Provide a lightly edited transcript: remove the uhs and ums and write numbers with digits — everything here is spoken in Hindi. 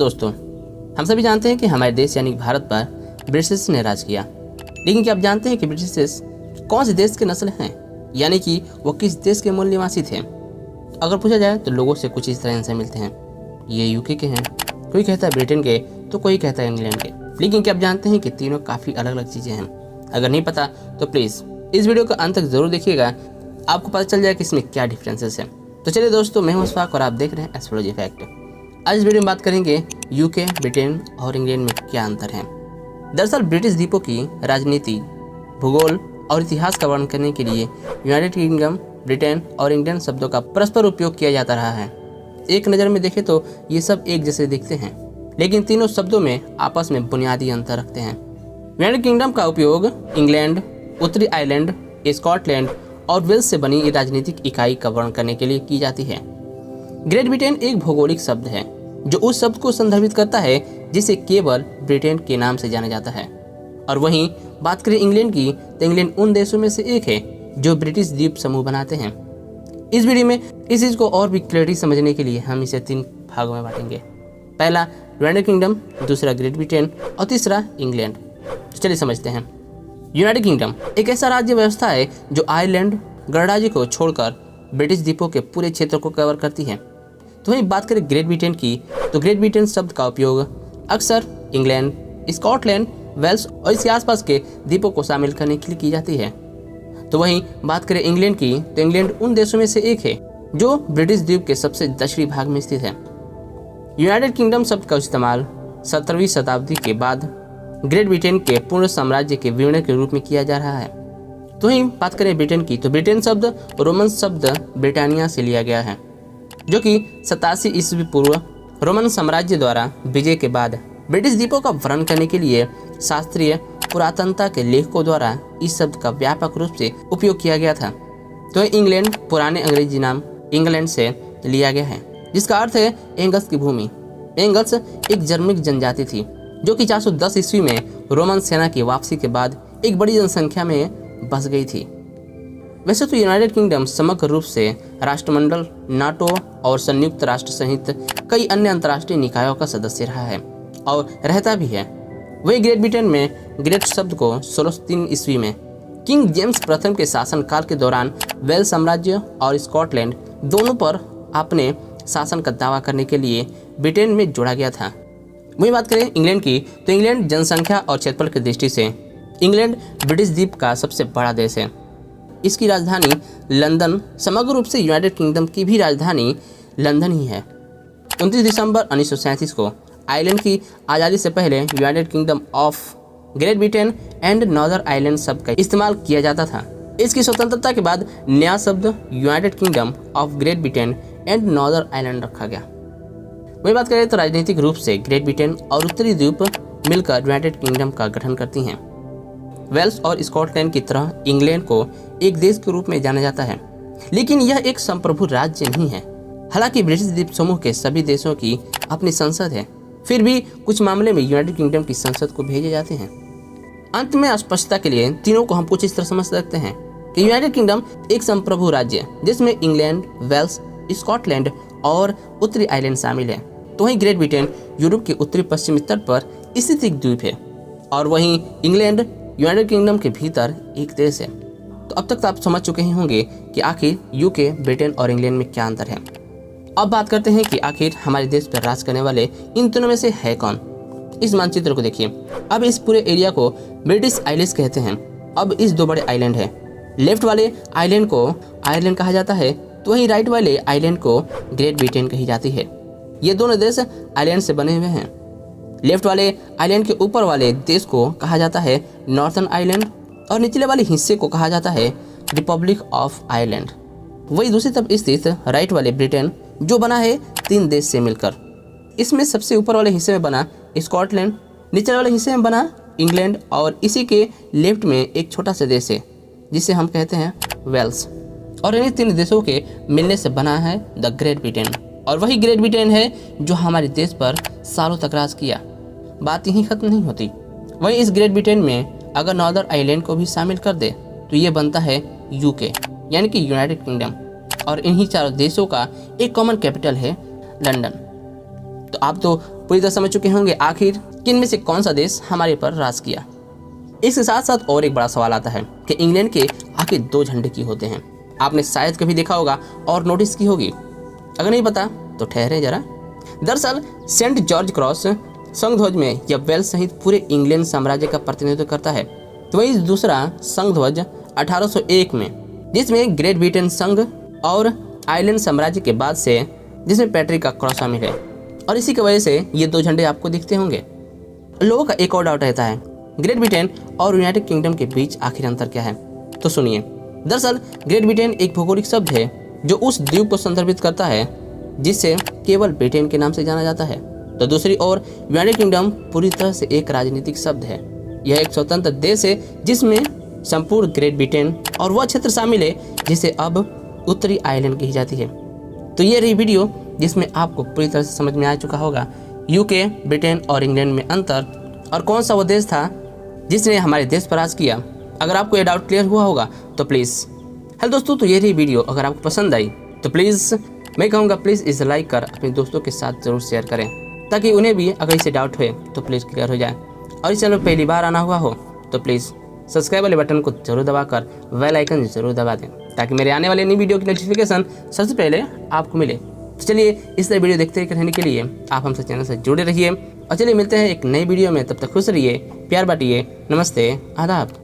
दोस्तों, हम सभी जानते हैं कि हमारे देश यानी भारत पर ब्रिटिश ने राज किया। लेकिन क्या आप जानते हैं कि ब्रिटिश कौन से देश के नस्ल हैं, यानी कि वो किस देश के मूल निवासी थे? अगर पूछा जाए तो लोगों से कुछ इस तरह आंसर मिलते हैं। ये यूके के हैं, कोई कहता है ब्रिटेन के, तो कोई कहता है इंग्लैंड के। लेकिन क्या आप जानते हैं कि तीनों काफ़ी अलग अलग चीज़ें हैं? अगर नहीं पता तो प्लीज़ इस वीडियो को अंत तक जरूर देखिएगा, आपको पता चल जाएगा कि इसमें क्या डिफरेंसेस हैं। तो चलिए दोस्तों, मैं हूं अशफाक और आप देख रहे हैं एस्ट्रोलॉजी फैक्ट। आज इस वीडियो में बात करेंगे यूके, ब्रिटेन और इंग्लैंड में क्या अंतर है। दरअसल ब्रिटिश द्वीपों की राजनीति, भूगोल और इतिहास का वर्णन करने के लिए यूनाइटेड किंगडम, ब्रिटेन और इंग्लैंड शब्दों का परस्पर उपयोग किया जाता रहा है। एक नज़र में देखें तो ये सब एक जैसे दिखते हैं, लेकिन तीनों शब्दों में आपस में बुनियादी अंतर रखते हैं। यूनाइटेड किंगडम का उपयोग इंग्लैंड, उत्तरी आयरलैंड, स्कॉटलैंड और वेल्स से बनी राजनीतिक इकाई का वर्णन करने के लिए की जाती है। ग्रेट ब्रिटेन एक भौगोलिक शब्द है जो उस शब्द को संदर्भित करता है जिसे केवल ब्रिटेन के नाम से जाना जाता है। और वहीं बात करें इंग्लैंड की, तो इंग्लैंड उन देशों में से एक है जो ब्रिटिश द्वीप समूह बनाते हैं। इस वीडियो में इस चीज़ को और भी क्लियरिटी समझने के लिए हम इसे 3 भागों में बांटेंगे। पहला यूनाइटेड किंगडम, दूसरा ग्रेट ब्रिटेन और तीसरा इंग्लैंड। चलिए समझते हैं। यूनाइटेड किंगडम एक ऐसा राज्य व्यवस्था है जो आयरलैंड गणराज्य को छोड़कर ब्रिटिश द्वीपों के पूरे क्षेत्र को कवर करती है। तो वहीं बात करें ग्रेट ब्रिटेन की, तो ग्रेट ब्रिटेन शब्द का उपयोग अक्सर इंग्लैंड, स्कॉटलैंड, वेल्स और इसके आसपास के द्वीपों को शामिल करने के लिए की जाती है। तो वहीं बात करें इंग्लैंड की, तो इंग्लैंड उन देशों में से एक है जो ब्रिटिश द्वीप के सबसे दक्षिणी भाग में स्थित है। यूनाइटेड किंगडम शब्द का इस्तेमाल 17वीं शताब्दी के बाद ग्रेट ब्रिटेन के पूर्ण साम्राज्य के विवरण के रूप में किया जा रहा है। तो वहीं बात करें ब्रिटेन की, तो ब्रिटेन शब्द रोमन शब्द ब्रिटानिया से लिया गया है, जो कि 87 ईस्वी पूर्व रोमन साम्राज्य द्वारा विजय के बाद ब्रिटिश द्वीपों का वर्णन करने के लिए शास्त्रीय पुरातनता के लेखकों द्वारा इस शब्द का व्यापक रूप से उपयोग किया गया था। तो इंग्लैंड पुराने अंग्रेजी नाम इंग्लैंड से लिया गया है, जिसका अर्थ है एंगल्स की भूमि। एंगल्स एक जर्मनिक जनजाति थी जो कि 410 ईस्वी में रोमन सेना की वापसी के बाद एक बड़ी जनसंख्या में बस गई थी। वैसे तो यूनाइटेड किंगडम समग्र रूप से राष्ट्रमंडल, नाटो और संयुक्त राष्ट्र सहित कई अन्य अंतर्राष्ट्रीय निकायों का सदस्य रहा है और रहता भी है। वही ग्रेट ब्रिटेन में ग्रेट शब्द को 1603 ईस्वी में किंग जेम्स प्रथम के शासनकाल के दौरान वेल्स साम्राज्य और स्कॉटलैंड दोनों पर अपने शासन का दावा करने के लिए ब्रिटेन में जोड़ा गया था। वही बात करें इंग्लैंड की, तो इंग्लैंड जनसंख्या और क्षेत्रफल की दृष्टि से इंग्लैंड ब्रिटिश द्वीप का सबसे बड़ा देश है। इसकी राजधानी लंदन, समग्र रूप से यूनाइटेड किंगडम की भी राजधानी लंदन ही है। 29 दिसंबर 1937 को आयरलैंड की आज़ादी से पहले United kingdom of great Britain and northern Ireland शब्द का इस्तेमाल किया जाता था। इसकी स्वतंत्रता के बाद नया शब्द United kingdom of great Britain and northern Ireland रखा गया। वही बात करें तो राजनीतिक रूप से ग्रेट ब्रिटेन और उत्तरी द्वीप मिलकर यूनाइटेड किंगडम का गठन करती हैं। वेल्स और स्कॉटलैंड की तरह इंग्लैंड को एक देश के रूप में जाना जाता है, लेकिन यह एक संप्रभु राज्य नहीं है। हालांकि ब्रिटिश द्वीप समूह के सभी देशों की अपनी संसद है, फिर भी कुछ मामले में यूनाइटेड किंगडम की संसद को भेजे जाते हैं। अंत में स्पष्टता के लिए तीनों को हम कुछ इस तरह समझ सकते हैं कि यूनाइटेड किंगडम एक संप्रभु राज्य जिसमें इंग्लैंड, वेल्स, स्कॉटलैंड और उत्तरी आयरलैंड शामिल है। तो वहीं ग्रेट ब्रिटेन यूरोप के उत्तरी पश्चिमी तट पर स्थित एक द्वीप है और वहीं इंग्लैंड यूनाइटेड किंगडम के भीतर एक देश है। तो अब तक तो आप समझ चुके ही होंगे कि आखिर यूके, ब्रिटेन और इंग्लैंड में क्या अंतर है। अब बात करते हैं कि आखिर हमारे देश पर राज करने वाले इन तीनों में से है कौन। इस मानचित्र को देखिए। अब इस पूरे एरिया को ब्रिटिश आइलैंड्स कहते हैं। अब इस 2 बड़े आइलैंड हैं। लेफ्ट वाले आइलैंड को आयरलैंड कहा जाता है, तो वहीं राइट वाले आइलैंड को ग्रेट ब्रिटेन कही जाती है। ये दोनों देश आइलैंड से बने हुए हैं। लेफ्ट वाले आइलैंड के ऊपर वाले देश को कहा जाता है नॉर्थर्न आइलैंड और निचले वाले हिस्से को कहा जाता है रिपब्लिक ऑफ आयरलैंड। वही दूसरी तरफ स्थित राइट वाले ब्रिटेन जो बना है 3 देश से मिलकर। इसमें सबसे ऊपर वाले हिस्से में बना स्कॉटलैंड, निचले वाले हिस्से में बना इंग्लैंड और इसी के लेफ्ट में एक छोटा सा देश है जिसे हम कहते हैं वेल्स। और इन्हीं 3 देशों के मिलने से बना है द ग्रेट ब्रिटेन। और वही ग्रेट ब्रिटेन है जो हमारे देश पर सालों तक राज किया। बात यहीं खत्म नहीं होती। वहीं इस ग्रेट ब्रिटेन में अगर नॉर्दर्न आयरलैंड को भी शामिल कर दे तो ये बनता है यूके, यानी कि यूनाइटेड किंगडम। और इन्हीं 4 देशों का एक कॉमन कैपिटल है लंदन। तो आप तो पूरी तरह समझ चुके होंगे आखिर किन में से कौन सा देश हमारे पर राज किया। इसके साथ साथ और एक बड़ा सवाल आता है कि इंग्लैंड के आखिर 2 झंडे क्यों होते हैं। आपने शायद कभी देखा होगा और नोटिस की होगी, अगर नहीं पता तो ठहरे जरा। दरअसल सेंट जॉर्ज क्रॉस संघध्वज में यह वेल्स सहित पूरे इंग्लैंड साम्राज्य का प्रतिनिधित्व करता है। तो वही दूसरा संघध्वज 1801 में, जिसमें ग्रेट ब्रिटेन संघ और आयरलैंड साम्राज्य के बाद से, जिसमें पैट्रिक का क्रॉस शामिल है। और इसी की वजह से ये 2 झंडे आपको दिखते होंगे। लोगों का एक और डाउट रहता है, ग्रेट ब्रिटेन और यूनाइटेड किंगडम के बीच आखिर अंतर क्या है। तो सुनिए, दरअसल ग्रेट ब्रिटेन एक भौगोलिक शब्द है जो उस द्वीप को संदर्भित करता है जिससे केवल ब्रिटेन के नाम से जाना जाता है। तो दूसरी ओर यूनाइटेड किंगडम पूरी तरह से एक राजनीतिक शब्द है। यह एक स्वतंत्र देश है जिसमें संपूर्ण ग्रेट ब्रिटेन और वह क्षेत्र शामिल है जिसे अब उत्तरी आयरलैंड कही जाती है। तो ये रही वीडियो जिसमें आपको पूरी तरह से समझ में आ चुका होगा यूके, ब्रिटेन और इंग्लैंड में अंतर और कौन सा वो देश था जिसने हमारे देश पर राज किया। अगर आपको ये डाउट क्लियर हुआ होगा तो प्लीज़, हेलो दोस्तों, तो ये रही वीडियो। अगर आपको पसंद आई तो प्लीज़ मैं कहूँगा प्लीज़ इसे लाइक कर अपने दोस्तों के साथ ज़रूर शेयर करें ताकि उन्हें भी अगर इसे डाउट हुए तो प्लीज़ क्लियर हो जाए। और इस चैनल पर पहली बार आना हुआ हो तो प्लीज़ सब्सक्राइब वाले बटन को जरूर दबाकर बेल आइकन जरूर दबा दें ताकि मेरे आने वाले नई वीडियो की नोटिफिकेशन सबसे पहले आपको मिले। तो चलिए, इस तरह वीडियो देखते रहने के लिए आप हमसे चैनल से जुड़े रहिए और चलिए मिलते हैं एक नई वीडियो में। तब तक खुश रहिए, प्यार बांटिए। नमस्ते, आदाब।